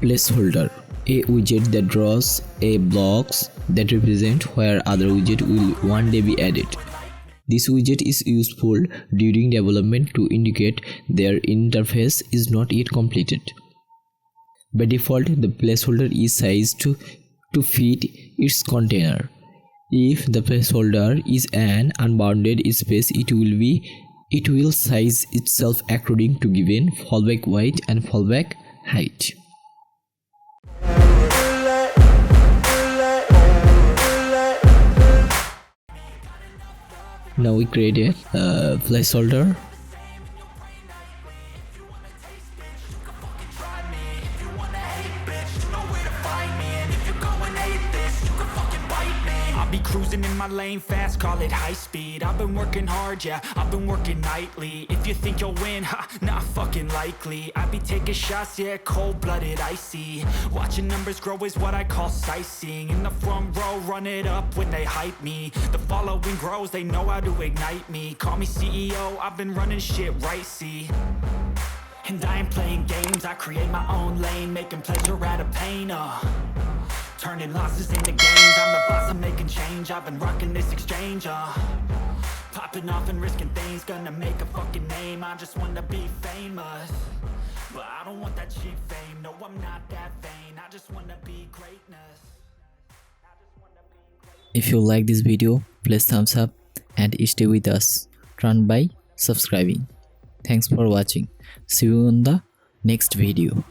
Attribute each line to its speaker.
Speaker 1: Placeholder, a widget that draws a blocks that represent where other widget will one day be added. This widget is useful during development to indicate their interface is not yet completed. By default, the placeholder is sized to fit its container. If the placeholder is an unbounded space, it will size itself according to given fallback width and fallback height. Now we create a placeholder.
Speaker 2: Be cruising in my lane fast, call it high speed. I've been working hard, yeah, I've been working nightly. If you think you'll win, ha, not fucking likely. I be taking shots, yeah, cold-blooded, icy. Watching numbers grow is what I call sightseeing. In the front row, run it up when they hype me. The following grows, they know how to ignite me. Call me CEO, I've been running shit right, see. And I ain't playing games, I create my own lane, making pleasure out of pain, turning losses into gains. I'm the boss, I'm making change. I've been rocking this exchange, popping off and risking things. Gonna make a fucking name. I just wanna be famous, but I don't want that cheap fame. No, I'm not that vain. I just wanna be greatness.
Speaker 1: If you like this video, please thumbs up and stay with us. Run by subscribing. Thanks for watching. See you on the next video.